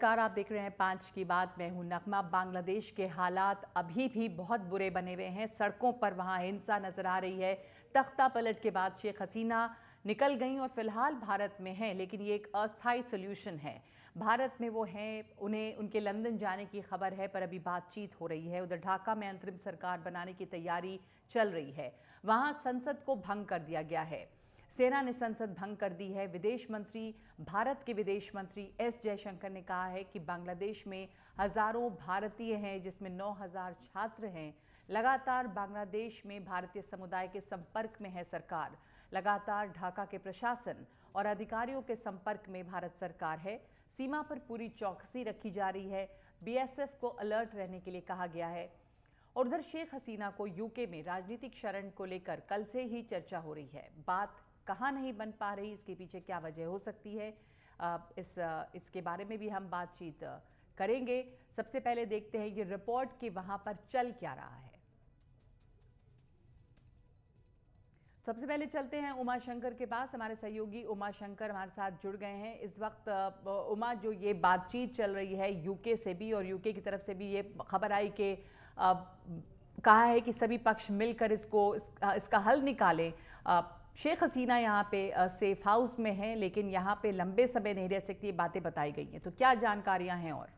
नमस्कार, आप देख रहे हैं 5 की बात। मैं हूं नगमा। बांग्लादेश के हालात अभी भी बहुत बुरे बने हुए हैं। सड़कों पर वहां हिंसा नजर आ रही है। तख्ता पलट के बाद शेख हसीना निकल गई और फिलहाल भारत में हैं, लेकिन ये एक अस्थायी सोल्यूशन है। भारत में वो हैं, उन्हें उनके लंदन जाने की खबर है, पर अभी बातचीत हो रही है। उधर ढाका में अंतरिम सरकार बनाने की तैयारी चल रही है। वहां संसद को भंग कर दिया गया है। सेना ने संसद भंग कर दी है। विदेश मंत्री, भारत के विदेश मंत्री एस जयशंकर ने कहा है कि बांग्लादेश में हजारों भारतीय हैं, जिसमें 9,000 छात्र हैं। लगातार बांग्लादेश में भारतीय समुदाय के संपर्क में है सरकार। लगातार ढाका के प्रशासन और अधिकारियों के संपर्क में भारत सरकार है। सीमा पर पूरी चौकसी रखी जा रही है। बीएसएफ को अलर्ट रहने के लिए कहा गया है। और उधर शेख हसीना को यूके में राजनीतिक शरण को लेकर कल से ही चर्चा हो रही है। बात कहाँ नहीं बन पा रही, इसके पीछे क्या वजह हो सकती है, इसके बारे में भी हम बातचीत करेंगे। सबसे पहले देखते हैं ये रिपोर्ट कि वहां पर चल क्या रहा है। सबसे पहले चलते हैं उमा शंकर के पास। हमारे सहयोगी उमा शंकर हमारे साथ जुड़ गए हैं इस वक्त। उमा, जो ये बातचीत चल रही है यूके से भी और यूके की तरफ से भी ये खबर आई कि कहा है कि सभी पक्ष मिलकर इसका हल निकालें। शेख हसीना यहाँ पे सेफ हाउस में है, लेकिन यहाँ पे लंबे समय नहीं रह सकती, ये बातें बताई गई हैं। तो क्या जानकारियां हैं? और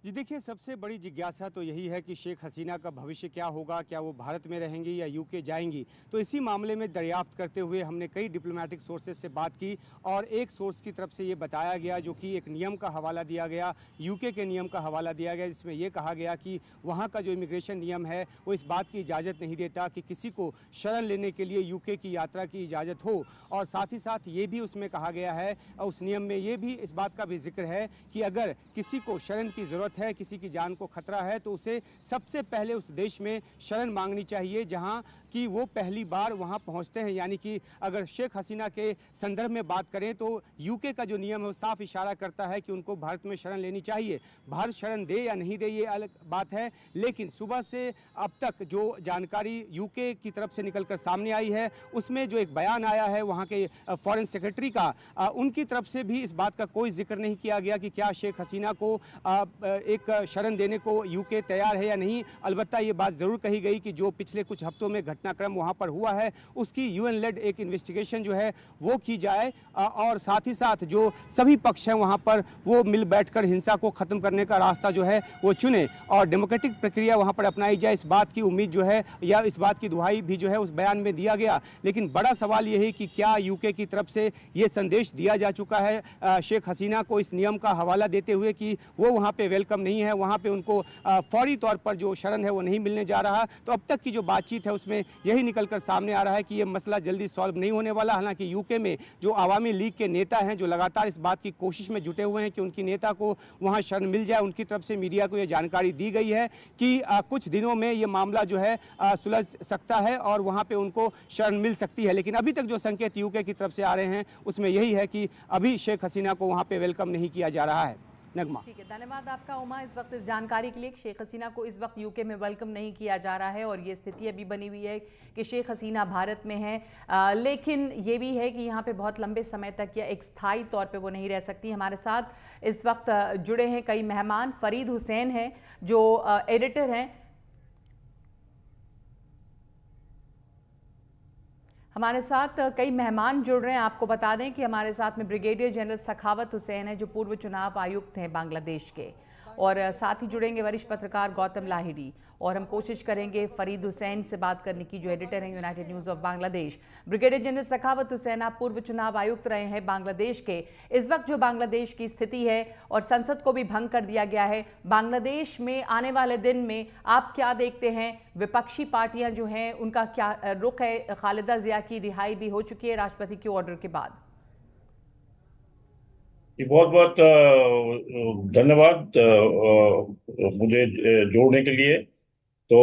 जी देखिए, सबसे बड़ी जिज्ञासा तो यही है कि शेख हसीना का भविष्य क्या होगा, क्या वो भारत में रहेंगी या यूके जाएंगी। तो इसी मामले में दरियाफ्त करते हुए हमने कई डिप्लोमेटिक सोर्सेज से बात की और एक सोर्स की तरफ से ये बताया गया, जो कि एक नियम का हवाला दिया गया, यूके के नियम का हवाला दिया गया, जिसमें ये कहा गया कि वहाँ का जो इमिग्रेशन नियम है वो इस बात की इजाज़त नहीं देता कि किसी को शरण लेने के लिए यूके की यात्रा की इजाज़त हो। और साथ ही साथ ये भी उसमें कहा गया है, उस नियम में ये भी इस बात का भी जिक्र है कि अगर किसी को शरण की ज़रूरत है, किसी की जान को खतरा है, तो उसे सबसे पहले उस देश में शरण मांगनी चाहिए जहां कि वो पहली बार वहां पहुंचते हैं। यानी कि अगर शेख हसीना के संदर्भ में बात करें तो यूके का जो नियम है वो साफ इशारा करता है कि उनको भारत में शरण लेनी चाहिए। भारत शरण दे या नहीं दे ये अलग बात है, लेकिन सुबह से अब तक जो जानकारी यूके की तरफ से निकलकर सामने आई है उसमें जो एक बयान आया है वहाँ के फॉरेन सेक्रेटरी का, उनकी तरफ से भी इस बात का कोई जिक्र नहीं किया गया कि क्या शेख हसीना को एक शरण देने को यूके तैयार है या नहीं। अलबत्ता ये बात ज़रूर कही गई कि जो पिछले कुछ हफ्तों में घटनाक्रम वहाँ पर हुआ है उसकी यूएन लेड एक इन्वेस्टिगेशन जो है वो की जाए और साथ ही साथ जो सभी पक्ष हैं वहाँ पर वो मिल बैठकर हिंसा को ख़त्म करने का रास्ता जो है वो चुने और डेमोक्रेटिक प्रक्रिया वहाँ पर अपनाई जाए। इस बात की उम्मीद जो है या इस बात की दुहाई भी जो है उस बयान में दिया गया। लेकिन बड़ा सवाल ये है कि क्या यूके की तरफ से ये संदेश दिया जा चुका है शेख हसीना को इस नियम का हवाला देते हुए कि वो वहाँ पे वेलकम नहीं है, वहाँ पे उनको फौरी तौर पर जो शरण है वो नहीं मिलने जा रहा। तो अब तक की जो बातचीत है उसमें यही निकलकर सामने आ रहा है कि ये मसला जल्दी सॉल्व नहीं होने वाला। हालांकि यूके में जो आवामी लीग के नेता हैं जो लगातार इस बात की कोशिश में जुटे हुए हैं कि उनकी नेता को वहाँ शरण मिल जाए, उनकी तरफ से मीडिया को ये जानकारी दी गई है कि कुछ दिनों में ये मामला जो है सुलझ सकता है और वहाँ पे उनको शरण मिल सकती है। लेकिन अभी तक जो संकेत यूके की तरफ से आ रहे हैं उसमें यही है कि अभी शेख हसीना को वहाँ पे वेलकम नहीं किया जा रहा है। नगमा, ठीक है, धन्यवाद आपका उमा इस वक्त इस जानकारी के लिए। शेख हसीना को इस वक्त यूके में वेलकम नहीं किया जा रहा है और ये स्थिति अभी बनी हुई है कि शेख हसीना भारत में है, लेकिन ये भी है कि यहाँ पे बहुत लंबे समय तक या एक स्थायी तौर पे वो नहीं रह सकती। हमारे साथ इस वक्त जुड़े हैं कई मेहमान। फरीद हुसैन हैं जो एडिटर हैं, हमारे साथ कई मेहमान जुड़ रहे हैं। आपको बता दें कि हमारे साथ में ब्रिगेडियर जनरल सखावत हुसैन है जो पूर्व चुनाव आयुक्त हैं बांग्लादेश के, और साथ ही जुड़ेंगे वरिष्ठ पत्रकार गौतम लाहिड़ी, और हम कोशिश करेंगे फरीद हुसैन से बात करने की जो एडिटर हैं United News of Bangladesh. Brigadier general Sakhawat Hussain, आप पूर्व चुनाव आयुक्त रहे हैं बांग्लादेश के। इस वक्त जो बांग्लादेश की स्थिति है और संसद को भी भंग कर दिया गया है, बांग्लादेश में आने वाले दिन में आप क्या देखते हैं? विपक्षी पार्टियां जो हैं उनका क्या रुख है? खालिदा जिया की रिहाई भी हो चुकी है राष्ट्रपति के ऑर्डर के बाद। बहुत बहुत धन्यवाद मुझे जोड़ने के लिए। तो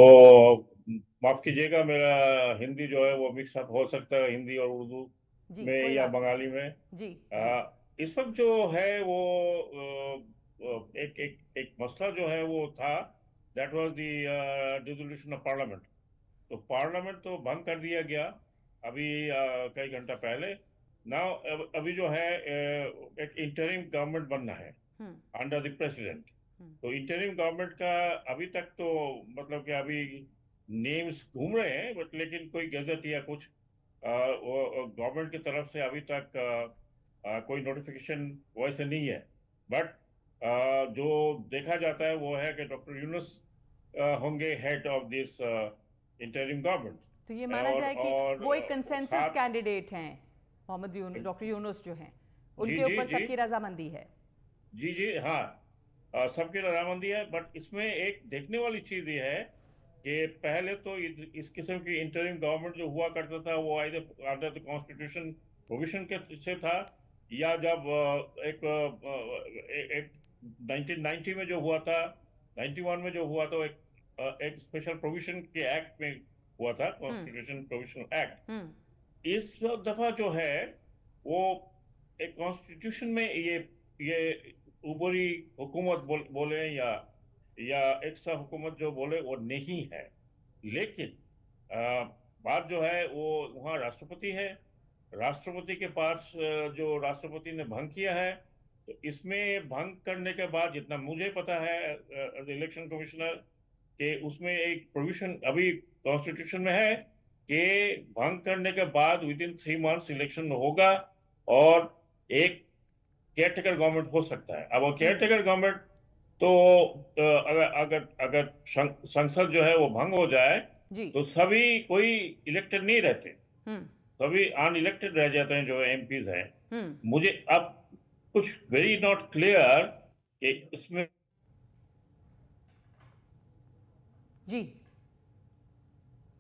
माफ कीजिएगा, मेरा हिंदी जो है वो मिक्स अप हो सकता है हिंदी और उर्दू जी, में कोई या बात बंगाली में। जी, इस वक्त जो है वो एक एक एक मसला जो है वो था, that was the dissolution of parliament. तो पार्लियामेंट तो भंग कर दिया गया अभी कई घंटा पहले, नाउ अभी जो है एक इंटरिम गवर्नमेंट बनना है hmm. Under the president. Hmm. तो इंटरिम गवर्नमेंट का अभी तक तो मतलब कि अभी नेम्स घूम रहे हैं, बट लेकिन कोई गजट या कुछ गवर्नमेंट की तरफ से अभी तक कोई नोटिफिकेशन वैसे नहीं है। बट जो देखा जाता है वो है कि डॉक्टर यूनुस होंगे head of this interim government. तो ये माना और जाए कि और वो एक कंसेंसस साथ कैंडिडेट हैं, डॉक्टर यूनुस जो हैं, जी उनके जी ऊपर जी सबकी रजामंदी है। जी जी हाँ, सबकी रजामंदी है। बट इसमें एक देखने वाली चीज ये है कि पहले तो इस किस्म की इंटरिम गवर्नमेंट जो हुआ करता था वो either under the constitution provision के से था, या जब एक 1990 में जो हुआ था, 91 में जो हुआ था, एक स्पेशल प्रोविजन के एक्ट में हुआ था, hmm. Constitution provision act. Hmm. इस दफा जो है वो एक कॉन्स्टिट्यूशन में ये ऊपरी हुकूमत बोले या एक्स्ट्रा हुकूमत जो बोले वो नहीं है। लेकिन आ, बात जो है वो वहाँ राष्ट्रपति है, राष्ट्रपति के पास जो राष्ट्रपति ने भंग किया है। तो इसमें भंग करने के बाद जितना मुझे पता है इलेक्शन कमिश्नर के उसमें एक प्रोविजन अभी कॉन्स्टिट्यूशन में है कि भंग करने के बाद विद इन 3 मंथ्स इलेक्शन होगा और एक केयरटेकर गवर्नमेंट हो सकता है। अब वो हम्म। केयरटेकर गवर्नमेंट तो अगर अगर अगर संसद जो है वो भंग हो जाए जी। तो सभी कोई इलेक्टेड नहीं रहते, हम्म। सभी अनइलेक्टेड रह जाते हैं जो एमपीज हैं। हम्म। मुझे अब कुछ वेरी नॉट क्लियर कि इसमें जी।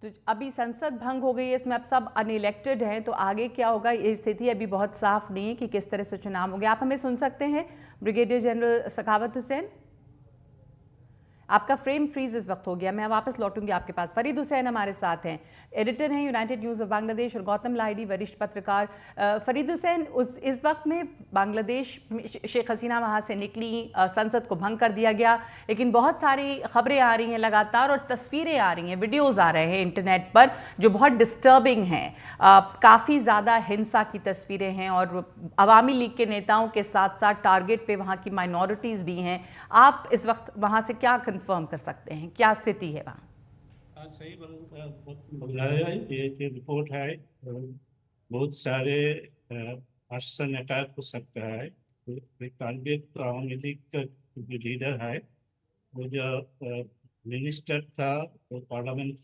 तो अभी संसद भंग हो गई है, इसमें अब सब अनइलेक्टेड हैं, तो आगे क्या होगा ये स्थिति अभी बहुत साफ नहीं है कि किस तरह से चुनाव होंगे। आप हमें सुन सकते हैं ब्रिगेडियर जनरल सखावत हुसैन? आपका फ्रेम फ्रीज इस वक्त हो गया, मैं वापस लौटूंगी आपके पास। फरीद हुसैन हमारे साथ हैं, एडिटर हैं यूनाइटेड न्यूज़ ऑफ बांग्लादेश, और गौतम लाहिड़ी वरिष्ठ पत्रकार। फरीद हुसैन, इस वक्त में बांग्लादेश शेख हसीना वहाँ से निकली, संसद को भंग कर दिया गया, लेकिन बहुत सारी खबरें आ रही हैं लगातार और तस्वीरें आ रही हैं, वीडियोज़ आ रहे हैं इंटरनेट पर जो बहुत डिस्टर्बिंग हैं। काफ़ी ज़्यादा हिंसा की तस्वीरें हैं और अवामी लीग के नेताओं के साथ साथ टारगेट पे वहाँ की माइनॉरिटीज़ भी हैं। आप इस वक्त वहाँ से क्या कंफर्म कर सकते हैं, क्या स्थिति है वहाँ? सही बताया, ये रिपोर्ट है। बहुत सारे आर्सन अटैक हो सकता है। टारगेट आवामी लीग का जो लीडर है, वो जो मिनिस्टर था, वो पार्लियामेंट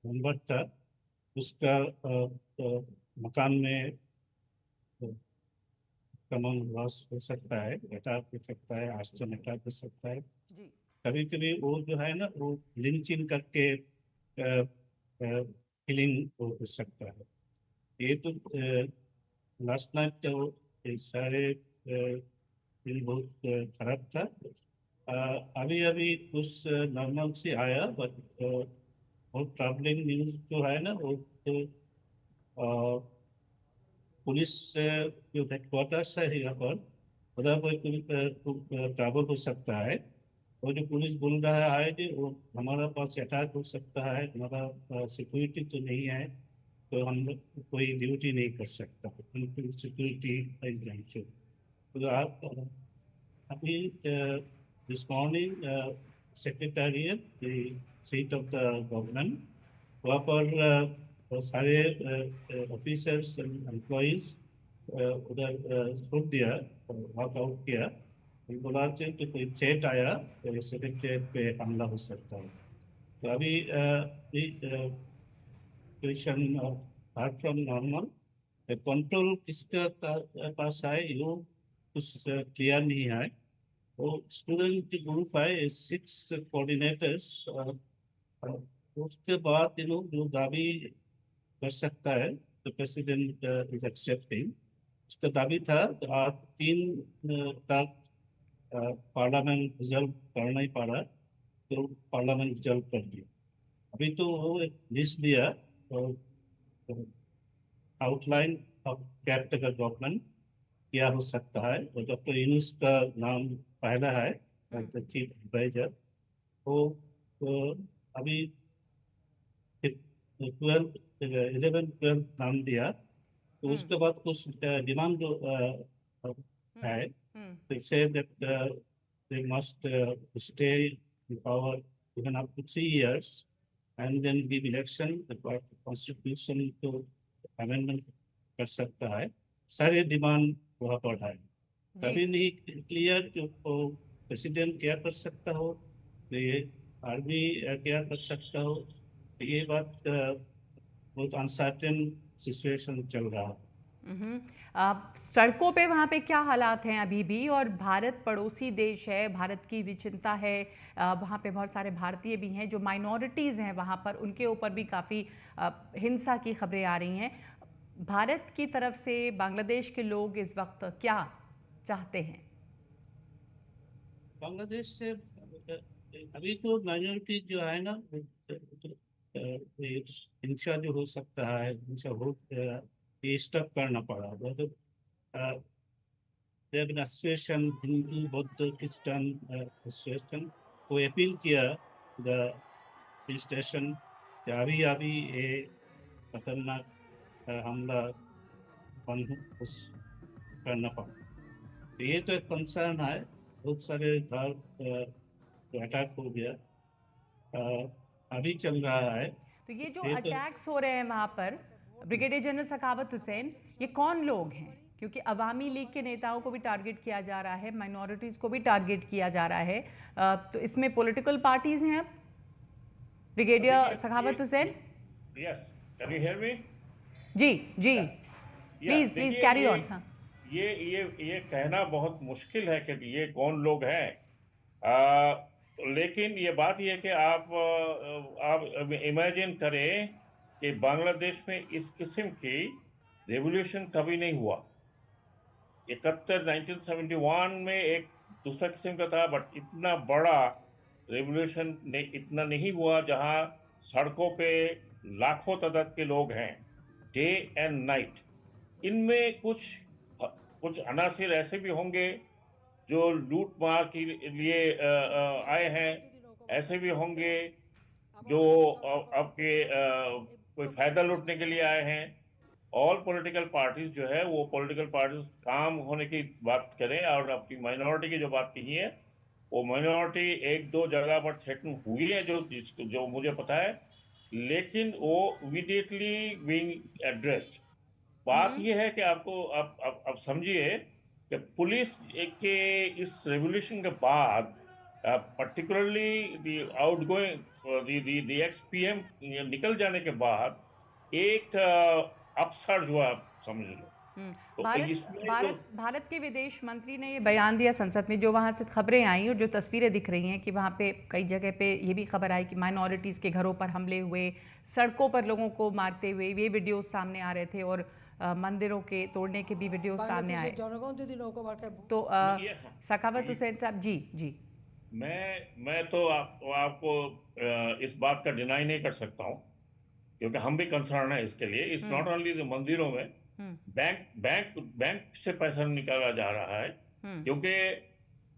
मेंबर था, उसका मकान में कमन लॉस हो सकता है, अटैक हो सकता है, आर्सन अटैक हो सकता है। जी। कभी कभी वो जो है ना, वो लिंचिंग करके किलिंग हो सकता है। ये तो लास्ट नाइट तो ये सारे दिन बहुत खराब था। अभी अभी कुछ नॉर्मल से आया, बट बहुत ट्रबलिंग न्यूज जो है ना, वो तो पुलिस जो हेडक्वार्टर्स है यहाँ पर, उधर पर ट्रबल हो सकता है। और जो पुलिस बोल रहा है कि वो हमारा पास अटैक हो सकता है, हमारा सिक्योरिटी तो नहीं है, तो हम लोग कोई ड्यूटी नहीं कर सकता, उनकी सिक्योरिटी। तो आप अभी this morning secretariat the seat of the government, वहाँ पर सारे ऑफिसर्स एंड एम्प्लॉइज उधर छोड़ दिया, वॉकआउट किया। बोला कि कोई थ्रेट आया तो सेक्रेटरीट पे हमला हो सकता है। तो अभी situation apart from normal, control किसका पास है ये कुछ क्लियर नहीं है। वो स्टूडेंट ग्रुप है 6 कोऑर्डिनेटर्स, उसके बाद ये लोग जो दावी कर सकता है, तो प्रेसिडेंट इज एक्सेप्टिंग। उसका दावी था तो आज 3 तक पार्लियामेंट रिजल्व करना ही पड़ा, तो पार्लियामेंट रिजल्व कर दिया। अभी तो वो एक लिस्ट दिया और आउटलाइन ऑफ कैपिटल गवर्नमेंट क्या हो सकता है, और डॉक्टर यूनुस का नाम पहला है चीफ एडवाइजर। तो अभी 12 11 12 नाम दिया, तो उसके बाद कुछ डिमांड जो है, they say that they must stay in power even up to 3 years and then give election, the constitution to amendment कर सकता है। सारे डिमांड वहाँ पर है। कभी नहीं क्लियर कि प्रेसिडेंट क्या कर सकता हो, तो ये आर्मी क्या कर सकता हो, तो ये बात बहुत अनसर्टेन सिचुएशन चल रहा है। सड़कों पे वहाँ पे क्या हालात हैं अभी भी? और भारत पड़ोसी देश है, भारत की भी चिंता है, वहाँ पे बहुत सारे भारतीय भी हैं जो माइनॉरिटीज़ हैं वहाँ पर, उनके ऊपर भी काफ़ी हिंसा की खबरें आ रही हैं। भारत की तरफ से बांग्लादेश के लोग इस वक्त क्या चाहते हैं? बांग्लादेश से अभी तो माइनॉरिटी जो है ना, हिंसा जो हो सकता है, हिंसा हो ये स्टॉप करना पड़ा। मतलब एसोसिएशन हिंदू बौद्ध क्रिश्चियन एसोसिएशन को अपील किया द स्टेशन अभी अभी ये खतरनाक हमला बंद करना पड़ा। तो ये तो एक कंसर्न है। बहुत सारे घर अटैक हो गया, अभी चल रहा है। तो ये जो अटैक्स हो रहे हैं वहाँ पर, ब्रिगेडियर जनरल सखावत हुसैन, ये कौन लोग हैं? क्योंकि अवामी लीग के नेताओं को भी टारगेट किया जा रहा है, माइनॉरिटीज़ को भी टारगेट किया जा रहा है, तो इसमें पॉलिटिकल पार्टीज हैं अब? Brigadier Sakhawat Hussain, yes, can you hear me? जी जी, प्लीज प्लीज कैरी ऑन। हाँ, ये कहना बहुत मुश्किल है कि ये कौन लोग हैं, लेकिन ये बात ये है कि आप इमेजिन करें कि बांग्लादेश में इस किस्म की रेवोल्यूशन कभी नहीं हुआ। 1971 में एक दूसरा किस्म का था, बट इतना बड़ा रेवोल्यूशन इतना नहीं हुआ जहां सड़कों पे लाखों तादाद के लोग हैं डे एंड नाइट। इनमें कुछ अनासिर ऐसे भी होंगे जो लूट मार के लिए आए हैं, ऐसे भी होंगे जो आपके कोई फायदा लूटने के लिए आए हैं। ऑल पॉलिटिकल पार्टीज जो है वो पॉलिटिकल पार्टीज काम होने की बात करें, और आपकी माइनॉरिटी की जो बात कही है, वो माइनॉरिटी एक दो जगह पर थ्रेटन हुई है जो मुझे पता है, लेकिन वो इमीडिएटली बीइंग एड्रेस्ड। बात यह है कि आपको आप समझिए कि पुलिस के इस रेवोल्यूशन के बाद, particularly the outgoing the x PM निकल जाने के बाद एक अपसर्ज हुआ, आप समझ लो। तो भारत के विदेश मंत्री ने ये बयान दिया संसद में, जो वहाँ से खबरें आई और जो तस्वीरें दिख रही हैं कि वहाँ पे कई जगह पे ये भी खबर आई कि माइनॉरिटीज़ के घरों पर हमले हुए, सड़कों पर लोगों को मारते हुए ये वीडियोस सामने आ रहे थे, और मंदिरों के तोड़ने के भी वीडियोस सामने आए। तो सखावत हुसैन साहब, जी जी, मैं तो आपको इस बात का डिनाई नहीं कर सकता हूँ, क्योंकि हम भी कंसर्न है इसके लिए। इट्स नॉट ओनली मंदिरों में, बैंक से पैसा निकाला जा रहा है, क्योंकि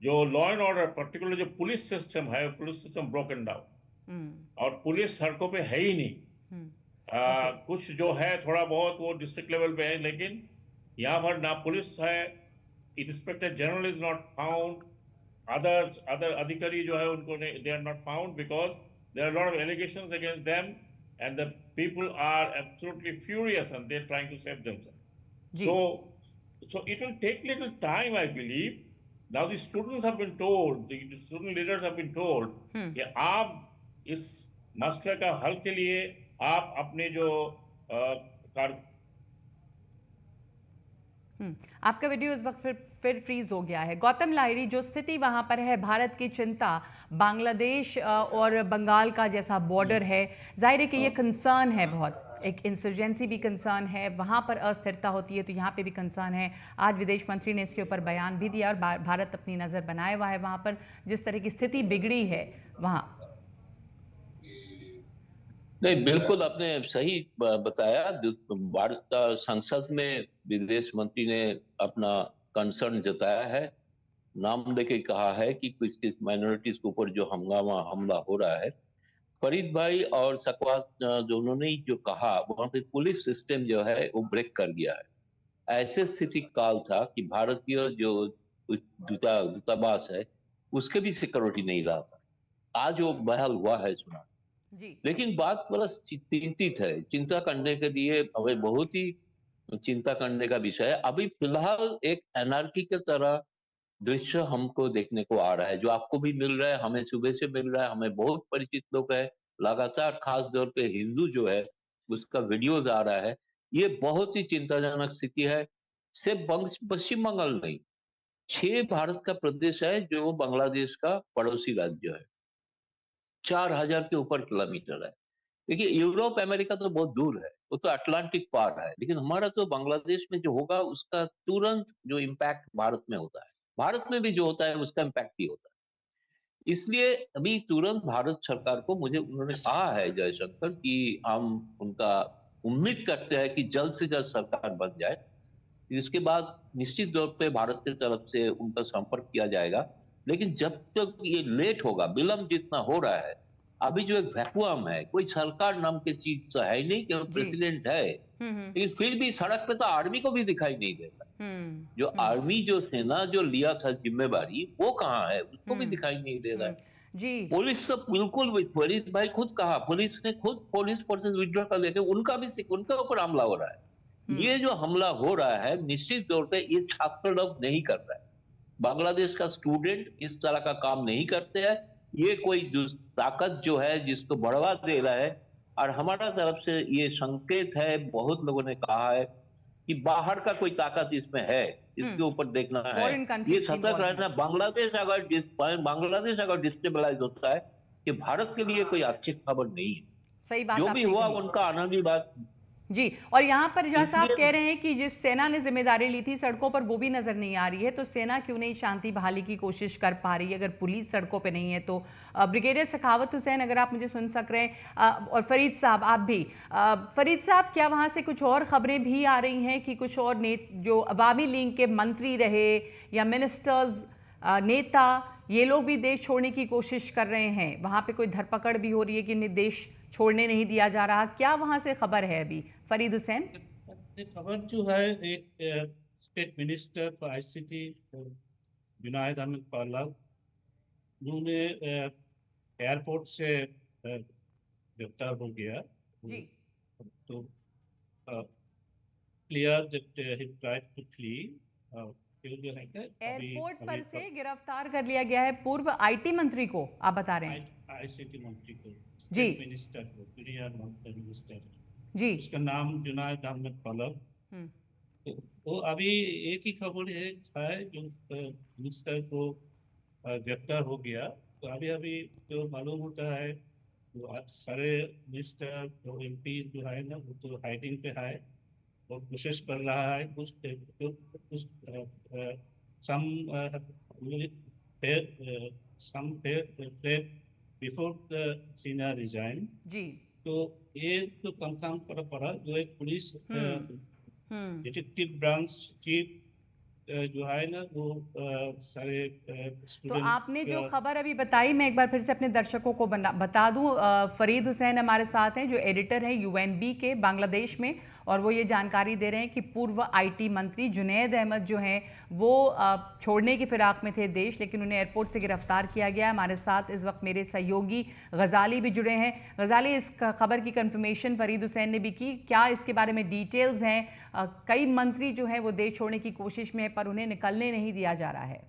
जो लॉ एंड ऑर्डर, पर्टिकुलर जो पुलिस सिस्टम है, पुलिस सिस्टम ब्रोकन डाउन, और पुलिस सड़कों पे है ही नहीं। कुछ जो है थोड़ा बहुत वो डिस्ट्रिक्ट लेवल पे है, लेकिन यहाँ पर ना पुलिस है, inspector general is not found, other अधिकारी जो है उनको they are not found because there are lot of allegations against them and the people are absolutely furious and they're trying to save themselves. So it will take little time, I believe. Now the students have been told, the student leaders have been told कि आप इस मसले का हल के लिए आप अपने जो आपका वीडियो इस वक्त फिर फ्रीज हो गया है। गौतम लाहिरी, जो स्थिति वहां पर है, भारत की चिंता, बांग्लादेश और बंगाल का जैसा बॉर्डर है, जाहिर है कि ये कंसर्न है, बहुत एक इंसर्जेंसी भी कंसर्न है, वहाँ पर अस्थिरता होती है तो यहाँ पे भी कंसर्न है। आज विदेश मंत्री ने इसके ऊपर बयान भी दिया और भारत अपनी नज़र बनाए हुआ है वहाँ पर, जिस तरह की स्थिति बिगड़ी है वहाँ। नहीं, बिल्कुल आपने सही बताया। भारत का संसद में विदेश मंत्री ने अपना कंसर्न जताया है, नाम लेके कहा है कि कुछ माइनॉरिटीज के ऊपर जो हमला हो रहा है फरीद भाई और सकवात दोनों ने जो कहा, वहां पे पुलिस सिस्टम जो है वो ब्रेक कर गया है। ऐसे स्थिति काल था कि भारतीय जो दूतावास है उसके भी सिक्योरिटी नहीं रहा था। आज वो बहाल हुआ है सुना। जी। लेकिन बात बड़ा चिंतित है, चिंता करने के लिए हमें बहुत ही चिंता करने का विषय है। अभी फिलहाल एक एनार्की की तरह दृश्य हमको देखने को आ रहा है, जो आपको भी मिल रहा है, हमें सुबह से मिल रहा है, हमें बहुत परिचित लोग है लगातार, खास तौर पे हिंदू जो है उसका वीडियोज आ रहा है। ये बहुत ही चिंताजनक स्थिति है। सिर्फ पश्चिम बंगाल नहीं, 6 भारत का प्रदेश है जो बांग्लादेश का पड़ोसी राज्य है। 4000 के ऊपर किलोमीटर है। देखिए, यूरोप अमेरिका तो बहुत दूर है, वो तो अटलांटिक पार है, लेकिन हमारा तो बांग्लादेश में जो होगा उसका तुरंत जो इम्पैक्ट भारत में होता है, भारत में भी जो होता है उसका इम्पैक्ट ही होता है। इसलिए अभी तुरंत भारत सरकार को, मुझे उन्होंने कहा है जयशंकर कि हम उनका उम्मीद करते हैं कि जल्द से जल्द सरकार बन जाए। इसके बाद निश्चित तौर पे भारत की तरफ से उनका संपर्क किया जाएगा। लेकिन जब तक ये लेट होगा, विलंब जितना हो रहा है, अभी जो एक वैक्यूम है, कोई सरकार नाम की चीज तो है ही नहीं, केवल जी। प्रेसिडेंट है, हम्म। लेकिन फिर भी सड़क पे तो आर्मी को भी दिखाई नहीं देता। जो हम्म। आर्मी, जो सेना जो लिया था जिम्मेवारी, वो कहाँ है, उसको भी हम्म। दिखाई नहीं दे रहा है। जी। पुलिस सब बिल्कुल, फरीद भाई खुद कहा, पुलिस ने खुद पुलिस फोर्सेस विड्रॉ कर लेके उनके ऊपर हमला हो रहा है। ये जो हमला हो रहा है, निश्चित तौर पे ये छात्र लोग नहीं कर रहा है। बांग्लादेश का स्टूडेंट इस तरह का काम नहीं करते हैं। ये कोई ताकत जो है जिसको बढ़ावा दे रहा है। और हमारा तरफ से ये संकेत है, बहुत लोगों ने कहा है कि बाहर का कोई ताकत इसमें है, इसके ऊपर देखना है। फॉरेन ये कंट्रीज की सतर्क रहना। बांग्लादेश अगर डिस्टेबलाइज होता है, कि भारत के लिए कोई अच्छी खबर नहीं है। सही बात जो भी आपने हुआ कही। उनका आनंद की बात। जी। और यहाँ पर जैसा आप इसलिए कह रहे हैं कि जिस सेना ने जिम्मेदारी ली थी सड़कों पर, वो भी नजर नहीं आ रही है, तो सेना क्यों नहीं शांति बहाली की कोशिश कर पा रही है अगर पुलिस सड़कों पे नहीं है तो? ब्रिगेडियर सखावत हुसैन, अगर आप मुझे सुन सक रहे हैं, और फरीद साहब आप भी। फरीद साहब, क्या वहाँ से कुछ और खबरें भी आ रही हैं कि कुछ और जो अवामी लीग के मंत्री रहे या मिनिस्टर्स, नेता, ये लोग भी देश छोड़ने की कोशिश कर रहे हैं? वहाँ पे कोई धरपकड़ भी हो रही है कि इन्हें देश छोड़ने नहीं दिया जा रहा? क्या वहाँ से खबर है अभी, फरीद हुसैन? खबर जो है, एक state minister for ICT Junaid Ahmed Palak, उन्होंने एयरपोर्ट से गिरफ्तार हो गया। जी। तो clear that he tried to flee. जो है कि एयरपोर्ट पर से गिरफ्तार कर लिया गया है पूर्व आईटी मंत्री को, आप बता रहे हैं? आईसीटी मंत्री को, जी। स्टेट मिनिस्टर को, जूनियर मिनिस्टर, जी। उसका नाम जुनायद अहमद पलक। तो वो अभी एक ही खबर है जो मिनिस्टर को गिरफ्तार हो गया। तो अभी अभी जो मालूम होता है, तो आज सारे मिनिस्टर और एमपी जो है ना, वो तो हाइडिंग पे है और कोशिश कर रहा है कुछ some बिफोर द सीना रिजाइन। जी। तो ये तो कंफर्म पड़ा जो एक पुलिस डिटेक्टिव ब्रांच चीफ जो है ना, वो सारे तो स्टूडेंट। आपने जो खबर अभी बताई, मैं एक बार फिर से अपने दर्शकों को बता दूं। फरीद हुसैन हमारे साथ हैं, जो एडिटर हैं यूएनबी के बांग्लादेश में, और वो ये जानकारी दे रहे हैं कि पूर्व आईटी मंत्री जुनैद अहमद जो हैं वो छोड़ने की फिराक में थे देश, लेकिन उन्हें एयरपोर्ट से गिरफ्तार किया गया। हमारे साथ इस वक्त मेरे सहयोगी गजाली भी जुड़े हैं। गजाली, इस खबर की कंफर्मेशन फरीद हुसैन ने भी की, क्या इसके बारे में डिटेल्स हैं? कई मंत्री जो हैं वो देश छोड़ने की कोशिश में है, पर उन्हें निकलने नहीं दिया जा रहा है।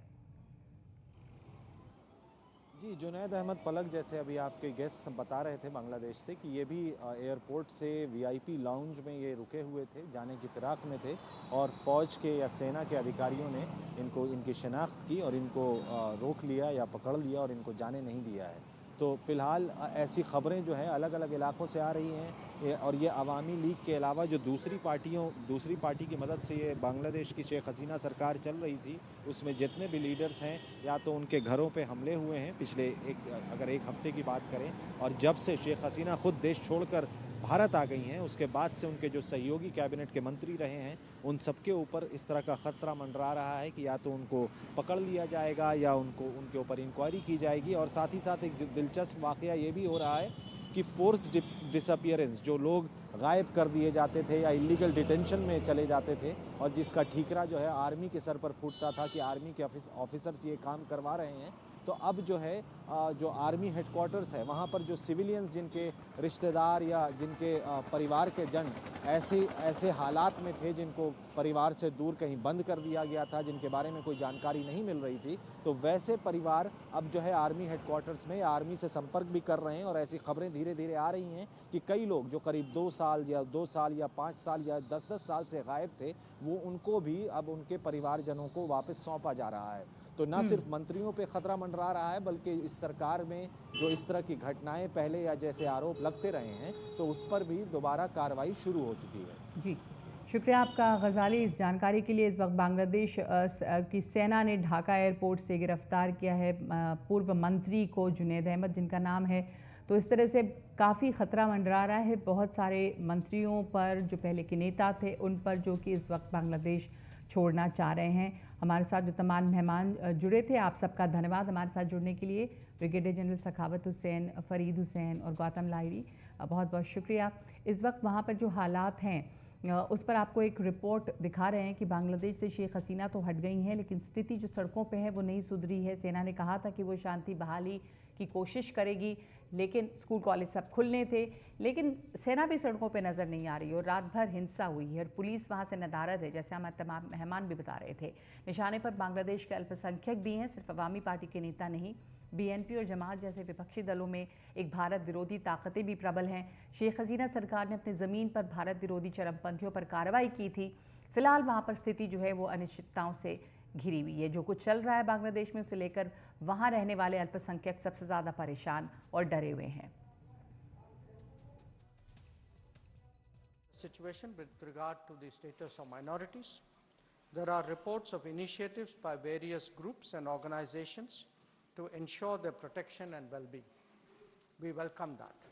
जी, जुनैद अहमद पलक, जैसे अभी आपके गेस्ट बता रहे थे बांग्लादेश से, कि ये भी एयरपोर्ट से वीआईपी लाउंज में ये रुके हुए थे, जाने की फिराक में थे, और फ़ौज के या सेना के अधिकारियों ने इनकी शिनाख्त की और इनको रोक लिया या पकड़ लिया और इनको जाने नहीं दिया है। तो फ़िलहाल ऐसी ख़बरें जो है अलग अलग इलाक़ों से आ रही हैं, और ये अवामी लीग के अलावा जो दूसरी पार्टी की मदद से ये बांग्लादेश की शेख हसीना सरकार चल रही थी, उसमें जितने भी लीडर्स हैं, या तो उनके घरों पे हमले हुए हैं पिछले अगर एक हफ़्ते की बात करें, और जब से शेख हसीना ख़ुद देश छोड़कर भारत आ गई हैं, उसके बाद से उनके जो सहयोगी कैबिनेट के मंत्री रहे हैं, उन सबके ऊपर इस तरह का ख़तरा मंडरा रहा है कि या तो उनको पकड़ लिया जाएगा या उनके ऊपर इंक्वायरी की जाएगी। और साथ ही साथ एक दिलचस्प वाक़या ये भी हो रहा है कि फोर्स डिसअपियरेंस, जो लोग गायब कर दिए जाते थे या इलीगल डिटेंशन में चले जाते थे और जिसका ठीकरा जो है आर्मी के सर पर फूटता था कि आर्मी के ऑफिसर्स ये काम करवा रहे हैं, तो अब जो है जो आर्मी हेडक्वार्टर्स है वहाँ पर जो सिविलियंस, जिनके रिश्तेदार या जिनके परिवार के जन ऐसे हालात में थे, जिनको परिवार से दूर कहीं बंद कर दिया गया था, जिनके बारे में कोई जानकारी नहीं मिल रही थी, तो वैसे परिवार अब जो है आर्मी हेडक्वार्टर्स में आर्मी से संपर्क भी कर रहे हैं। और ऐसी खबरें धीरे धीरे आ रही हैं कि कई लोग जो करीब 2 साल या 5 साल या 10-10 साल से गायब थे, वो उनको भी अब उनके परिवारजनों को वापस सौंपा जा रहा है। तो न सिर्फ मंत्रियों पे खतरा मंडरा रहा है, बल्कि इस सरकार में जो इस तरह की घटनाएं पहले या जैसे आरोप लगते रहे हैं, तो उस पर भी दोबारा कार्रवाई शुरू हो चुकी है। जी, शुक्रिया आपका गजाली इस जानकारी के लिए। इस वक्त बांग्लादेश की सेना ने ढाका एयरपोर्ट से गिरफ्तार किया है पूर्व मंत्री को, जुनैद अहमद जिनका नाम है। तो इस तरह से काफ़ी ख़तरा मंडरा रहा है बहुत सारे मंत्रियों पर, जो पहले के नेता थे उन पर, जो कि इस वक्त बांग्लादेश छोड़ना चाह रहे हैं। हमारे साथ जो तमाम मेहमान जुड़े थे, आप सबका धन्यवाद हमारे साथ जुड़ने के लिए। ब्रिगेडियर जनरल सखावत हुसैन, फरीद हुसैन और गौतम लाहिरी, बहुत बहुत शुक्रिया। इस वक्त वहाँ पर जो हालात हैं उस पर आपको एक रिपोर्ट दिखा रहे हैं कि बांग्लादेश से शेख हसीना तो हट गई हैं, लेकिन स्थिति जो सड़कों पे है वो नहीं सुधरी है। सेना ने कहा था कि वो शांति बहाली की कोशिश करेगी, लेकिन स्कूल कॉलेज सब खुलने थे, लेकिन सेना भी सड़कों पे नज़र नहीं आ रही और रात भर हिंसा हुई है और पुलिस वहाँ से नदारद है, जैसे हमारे तमाम मेहमान भी बता रहे थे। निशाने पर बांग्लादेश के अल्पसंख्यक भी हैं, सिर्फ अवामी पार्टी के नेता नहीं। बीएनपी और जमात जैसे विपक्षी दलों में एक भारत विरोधी ताकतें भी प्रबल हैं। शेख हसीना सरकार ने अपनी ज़मीन पर भारत विरोधी चरमपंथियों पर कार्रवाई की थी। फिलहाल वहाँ पर स्थिति जो है वो अनिश्चितताओं से घिरी हुई है। जो कुछ चल रहा है बांग्लादेश में, उसे लेकर वहाँ रहने वाले अल्पसंख्यक सबसे ज़्यादा परेशान और डरे हुए हैं। Situation with regard to the status of minorities. There are reports of initiatives by various groups and organizations to ensure their protection and well-being. We welcome that,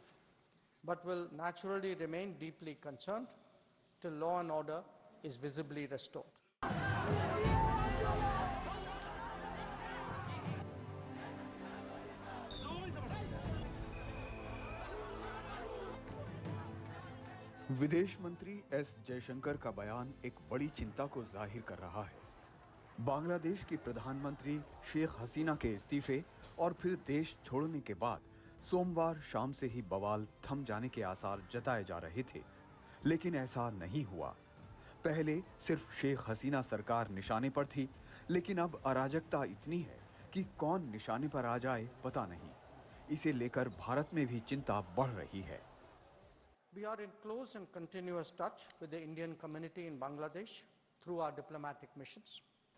but will naturally remain deeply concerned till law and order is visibly restored. विदेश मंत्री S Jaishankar का बयान एक बड़ी चिंता को जाहिर कर रहा है। बांग्लादेश की प्रधानमंत्री शेख हसीना के इस्तीफे और फिर देश छोड़ने के बाद सोमवार शाम से ही बवाल थम जाने के आसार जताए जा रहे थे, लेकिन ऐसा नहीं हुआ। पहले सिर्फ शेख हसीना सरकार निशाने पर थी, लेकिन अब अराजकता इतनी है कि कौन निशाने पर आ जाए पता नहीं। इसे लेकर भारत में भी चिंता बढ़ रही है। We are in close and continuous touch with the Indian community in Bangladesh through our diplomatic missions.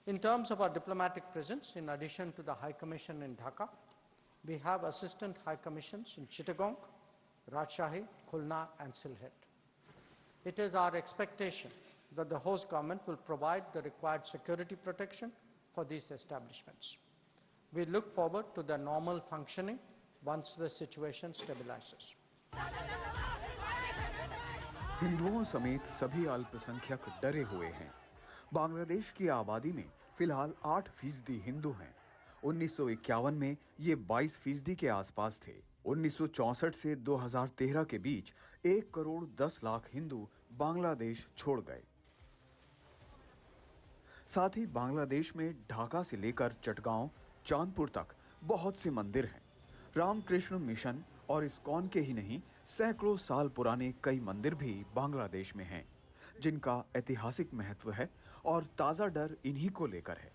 In terms of our diplomatic presence, in addition to the High Commission in Dhaka, we have assistant High Commissions in Chittagong, Rajshahi, Khulna and Sylhet. It is our expectation that the host government will provide the required security protection for these establishments. We look forward to their normal functioning once the situation stabilizes. हिंदुओं समेत सभी अल्पसंख्यक डरे हुए हैं। बांग्लादेश की आबादी में फिलहाल 8% हिंदू हैं। 1951 में ये 22% के आसपास थे। 1964 से 2013 के बीच 1 करोड़ 10 लाख हिंदू बांग्लादेश छोड़ गए। साथ ही बांग्लादेश में ढाका से लेकर चटगांव, चांदपुर तक बहुत से मंदिर हैं। रामकृष्ण मिशन और इस्कॉन के ही नहीं, सैकड़ों साल पुराने कई मंदिर भी बांग्लादेश में हैं, जिनका ऐतिहासिक महत्व है और ताज़ा डर इन्हीं को लेकर है,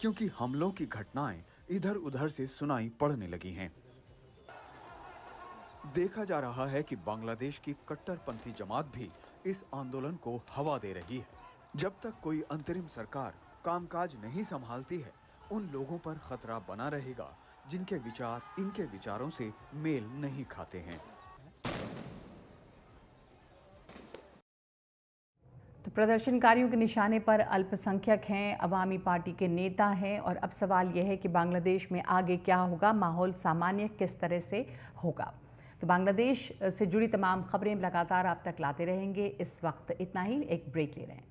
क्योंकि हमलों की घटनाएं इधर उधर से सुनाई पड़ने लगी हैं। देखा जा रहा है कि बांग्लादेश की कट्टरपंथी जमात भी इस आंदोलन को हवा दे रही है। जब तक कोई अंतरिम सरकार कामकाज नहीं संभालती है, उन लोगों पर खतरा बना रहेगा जिनके विचार इनके विचारों से मेल नहीं खाते हैं। तो प्रदर्शनकारियों के निशाने पर अल्पसंख्यक हैं, अवामी पार्टी के नेता हैं और अब सवाल यह है कि बांग्लादेश में आगे क्या होगा, माहौल सामान्य किस तरह से होगा। तो बांग्लादेश से जुड़ी तमाम खबरें लगातार आप तक लाते रहेंगे। इस वक्त इतना ही, एक ब्रेक ले रहे हैं।